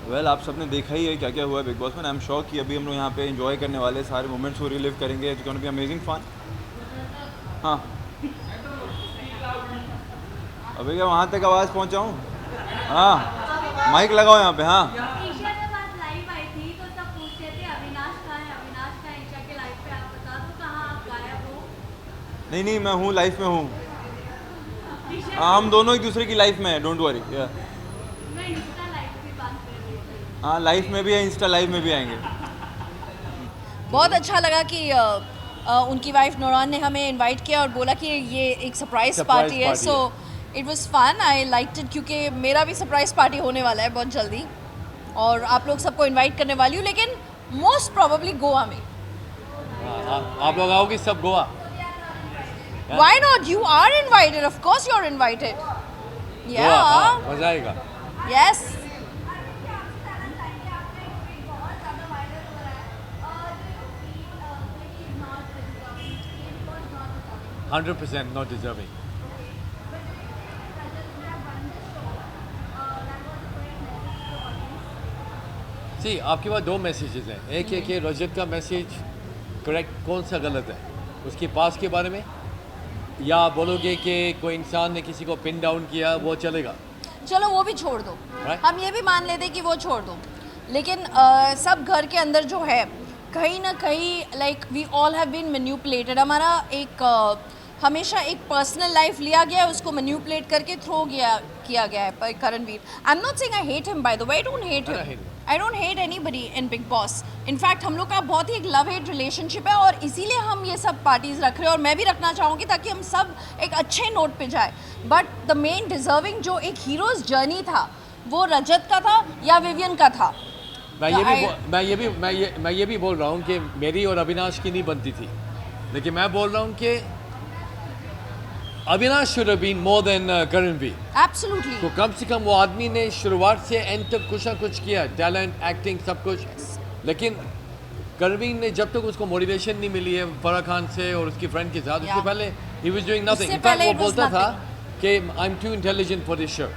Well आप सबने देखा ही है क्या क्या हुआ है बिग बॉस में। आई एम श्योर कि अभी हम लोग यहाँ पे एंजॉय करने वाले हैं, सारे मोमेंट्स को रिलीव करेंगे। It's gonna be amazing fun. हाँ, अभी क्या वहाँ तक आवाज़ पहुँचाऊँ? हाँ, माइक लगाओ यहाँ पे। हाँ, ईशा जब आज लाइव आई थी तो सब पूछ रहे थे अविनाश कहाँ है, अविनाश कहाँ है। ईशा के लाइव पे आप बता दो कहाँ आप गायब हो। नहीं नहीं, मैं हूँ, लाइफ में हूँ। ईशा हम दोनों एक दूसरे की लाइफ में हैं, डोंट वरी। मैं इंस्टा लाइव की बात कर रही थी। हाँ, लाइफ में भी है, इंस्टा लाइव में भी आएंगे। बहुत अच्छा लगा कि उनकी वाइफ नूरान ने हमें इनवाइट किया और बोला कि ये एक सरप्राइज पार्टी है। So it was fun, I liked it, क्योंकि मेरा भी सरप्राइज पार्टी होने वाला है बहुत जल्दी और आप लोग सबको इनवाइट करने वाली हूँ, लेकिन मोस्ट प्रोबेबली गोवा में। आप लोग आओगे सब Goa? Why not, you are invited, of course you are invited. Goa, हाँ, मजा आएगा। यस। 100% not deserving. सी आपके पास दो मैसेजेस हैं। एक है कि रजत का मैसेज करेक्ट कौन सा गलत है, उसके पास के बारे में, या आप बोलोगे कि कोई इंसान ने किसी को पिन डाउन किया वो चलेगा? चलो वो भी छोड़ दो, Right. हम ये भी मान लेते कि वो छोड़ दो, लेकिन सब घर के अंदर जो है कहीं ना कहीं like we all have been manipulated. हमारा एक हमेशा एक पर्सनल लाइफ लिया गया है, उसको मैन्युपुलेट करके थ्रो किया गया है Karanveer. I am not saying I hate him, by the way, I don't hate him, I don't hate anybody in Bigg Boss. In fact हम लोग का बहुत ही एक लव हेट रिलेशनशिप है और इसीलिए हम ये सब पार्टीज रख रहे हैं और मैं भी रखना चाहूँगी ताकि हम सब एक अच्छे नोट पे जाए। बट द मेन डिजर्विंग जो एक हीरोज जर्नी था वो रजत का था या विवियन का था। मैं ये भी बोल रहा हूँ कि मेरी और अविनाश की नहीं बनती थी, लेकिन मैं बोल रहा हूँ कि Avinash should have been more than Karanveer. Absolutely. तो कम से कम वो आदमी ने शुरुआत से एंड तक कुछ ना कुछ किया, टैलेंट, एक्टिंग, सब कुछ। लेकिन करणवीर ने जब तक उसको मोटिवेशन नहीं मिली है फराह खान से और उसकी फ्रेंड के साथ, उससे पहले ही वाज डूइंग नथिंग। उससे इनफैक्ट पहले वो it was बोलता था nothing. कि I am too intelligent for this show.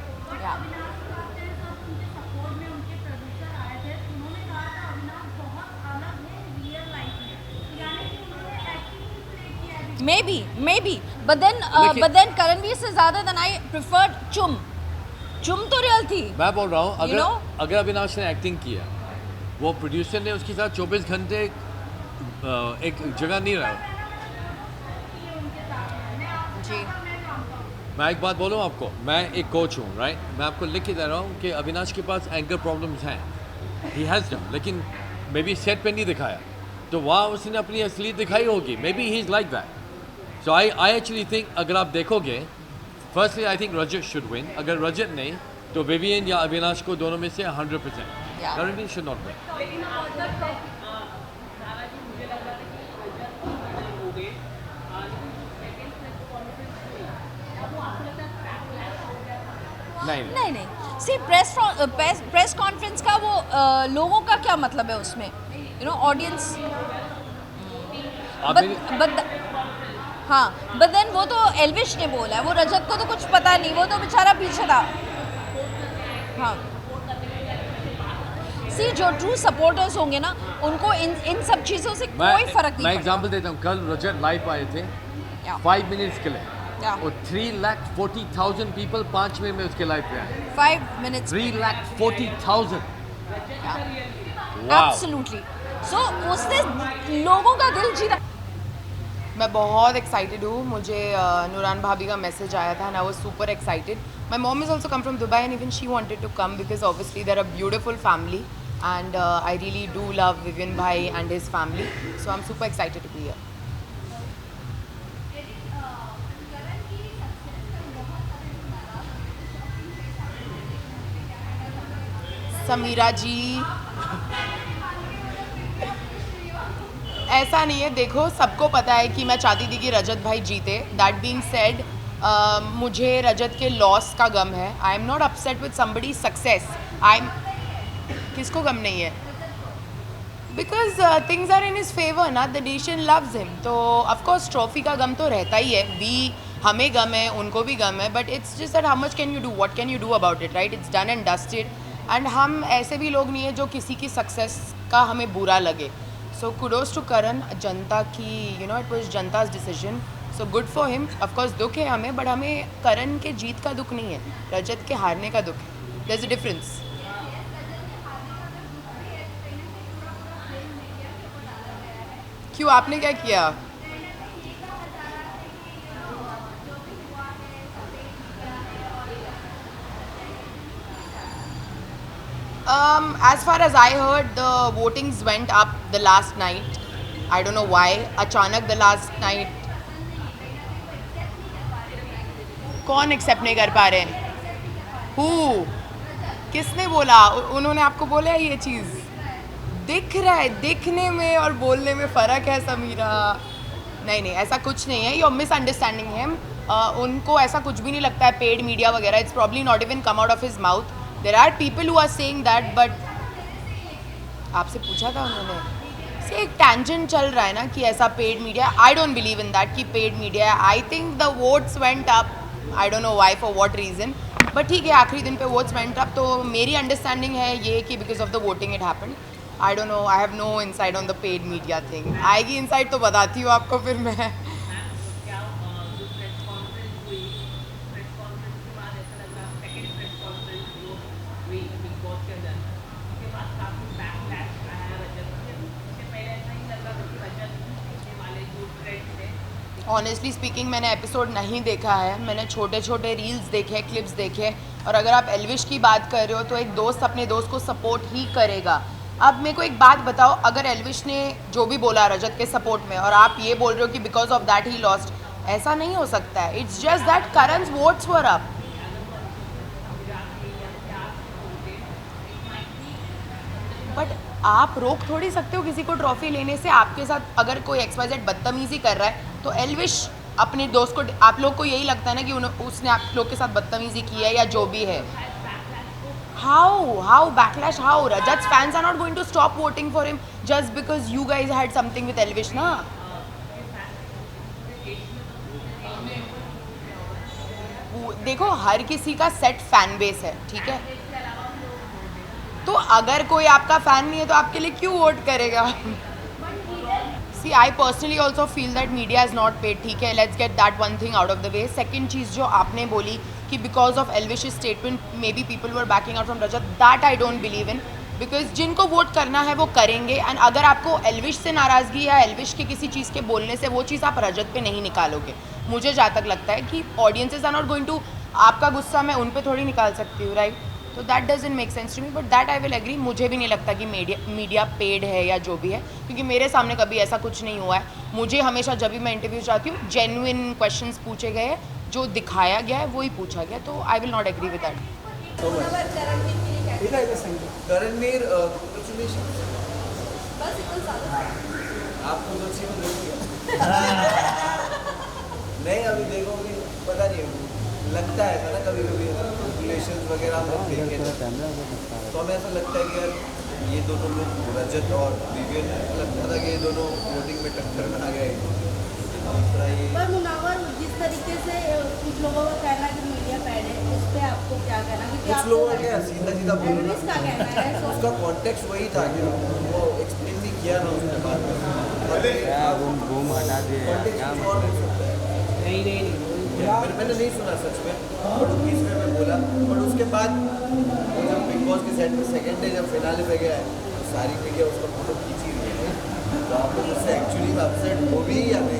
Maybe, but then Karanveer से ज़्यादा than I preferred चुम तो रियल थी। मैं बोल रहा हूँ You know? अगर अविनाश ने एक्टिंग किया, वो प्रोड्यूसर ने उसके साथ 24 घंटे एक जगह नहीं रहा। जी। मैं एक बात बोलूँ आपको, मैं एक कोच हूँ, राइट? मैं आपको लिख के दे रहा हूँ कि अविनाश के पास एंगर प्रॉब्लम्स हैं, ही हैज़ डन, लेकिन मे बी सेट पे नहीं दिखाया, तो वहाँ उसने अपनी असलियत दिखाई होगी। May be he is like that. So I actually think अगर आप देखोगे, firstly I think Rajat should win. अगर रजत नहीं तो विवियन या अविनाश को, दोनों में से 100%। Yeah. Karanveer should not win. नहीं, सी प्रेस कॉन्फ्रेंस का वो लोगों का क्या मतलब है उसमें, यू नो, ऑडियंस। बट हाँ, बट देन वो तो एल्विश ने बोला है, वो रजत को तो कुछ पता नहीं, वो तो बेचारा पीछे था। हाँ, सी जो ट्रू सपोर्टर्स होंगे ना, उनको इन सब चीज़ों से कोई फर्क नहीं मैं पड़ता। एग्जांपल देता हूँ। कल रजत लाइव आए थे Yeah. 5 मिनट्स के लिए, Yeah. और 3,40,000 पीपल 5 मिनट में उसके लाइव पे आए। 5 minutes 3,40,000। Wow. एब्सोल्युटली। सो उसने लोगों का दिल जीता। मैं बहुत एक्साइटेड हूँ। मुझे नूरान भाभी का मैसेज आया था and I was super excited. My mom is also come from Dubai and even she wanted to come because obviously they are a beautiful family and I really do love Vivian भाई and his family, so I am super excited to be here. Sameera ji, ऐसा नहीं है, देखो सबको पता है कि मैं चाहती थी कि रजत भाई जीते। दैट बीइंग सेड, मुझे रजत के लॉस का गम है। I am not upset with somebody success. I am, किसको गम नहीं है? Because things are in his favour ना, द नेशन लव्स हिम, तो ऑफकोर्स ट्रॉफी का गम तो रहता ही है। हमें गम है, उनको भी गम है, but it's just that how much can you do, what can you do about it, right? It's done and dusted and हम ऐसे भी लोग नहीं है जो किसी की सक्सेस का हमें बुरा लगे. So kudos to Karan. जनता की इट वाज जनताज decision. So good for him. Of course दुख है हमें, बट हमें करण के जीत का दुख नहीं है, रजत के हारने का दुख है. There is a difference. क्यों, आपने क्या किया? As far as I heard, the votings went up the last night. I don't know why. अचानक the last night. कौन एक्सेप्ट नहीं कर पा रहे हैं? Who? किसने बोला? उन्होंने आपको बोला है ये चीज़? दिख रहा है, दिखने में और बोलने में फ़र्क है समीरा. नहीं नहीं, ऐसा कुछ नहीं है. You are misunderstanding him. उनको ऐसा कुछ भी नहीं लगता है पेड मीडिया वगैरह. It's probably not even come out of his mouth. There are people who are saying that, but आपसे पूछा था उन्होंने. से एक टेंजेंट चल रहा है ना कि ऐसा paid media. I don't believe in that कि पेड मीडिया है. I think the votes went up. I don't know why, for what reason, but ठीक है, आखिरी दिन पे वोट्स वेंट अप. तो मेरी अंडरस्टैंडिंग है ये कि because of the voting it happened. I don't know, I have no insight on the paid media thing. आएगी इनसाइट तो बताती हूँ आपको फिर मैं. ऑनेस्टली स्पीकिंग मैंने एपिसोड नहीं देखा है. मैंने छोटे छोटे रील्स देखे, क्लिप्स देखे. और अगर आप एल्विश की बात कर रहे हो तो एक दोस्त अपने दोस्त को सपोर्ट ही करेगा. अब मेरे को एक बात बताओ, अगर एल्विश ने जो भी बोला रजत के सपोर्ट में और आप ये बोल रहे हो कि because of that he lost, ऐसा नहीं हो सकता है. इट्स जस्ट दैट करण's वोट्स वर अप. बट आप रोक थोड़ी सकते हो किसी को ट्रॉफी लेने से. आपके साथ अगर कोई XYZ बदतमीजी कर रहा है तो एल्विश अपने दोस्त को, आप लोग को यही लगता है ना कि उसने आप लोग के साथ बदतमीजी की है या जो भी है. How backlash, how? Rajat's fans are not going to stop voting for him just because you guys had something with Elvish, ना? देखो, हर किसी का सेट फैन बेस है, ठीक है? तो अगर कोई आपका फैन नहीं है तो आपके लिए क्यों वोट करेगा? See, I personally also feel that media is not paid. ठीक है, let's get that one thing out of the way. Second चीज़ जो आपने बोली कि because of Elvish's statement, maybe people were backing out from Rajat. That I don't believe in. Because जिनको vote करना है वो करेंगे. एंड अगर आपको एल्विश से नाराज़गी या एल्विश के किसी चीज़ के बोलने से वो चीज़ आप रजत पे नहीं निकालोगे. मुझे जहाँ तक लगता है कि audiences are not going to, आपका गुस्सा मैं उन पे थोड़ी निकाल सकती हूँ, राइट? तो that doesn't make sense to me, but that I will agree. मुझे भी नहीं लगता कि मीडिया पेड है या जो भी है, क्योंकि मेरे सामने कभी ऐसा कुछ नहीं हुआ है. मुझे हमेशा जब भी मैं इंटरव्यू जाती हूँ जेन्युइन क्वेश्चंस पूछे गए हैं, जो दिखाया गया है वही पूछा गया. तो I will not agree with that. Karanveer congratulations. आपको तो अच्छी नहीं, अभी देखोगे पता नहीं, लगता है ना कभी कभी रिलेशन वगैरह हम लोग देखें तो हमें ऐसा लगता है कि यार ये दोनों लोग रजत और विवियन, लगता था कि ये दोनों वोटिंग में टक्कर में आ गए. पर मुनावर, जिस तरीके से कुछ लोगों का कहना है कि मीडिया पैड है, उस पर आपको क्या कहना? कुछ लोगों का क्या सीधा सीधा बोलो ना, का कहना है उसका कॉन्टेक्स्ट वही था कि वो एक्सप्लेन भी किया ना उसके बाद में. घूम हटा दिए. मैंने नहीं सुना सच में, बट बीच में मैं बोला. बट उसके बाद जब बिग बॉस के सेट में सेकेंड डे जब फिनाले पे गया है, सारी मीडिया उसका फोटो खींच ही रही है. तो आप लोग उससे एक्चुअली में अपसेट हो भी या नहीं?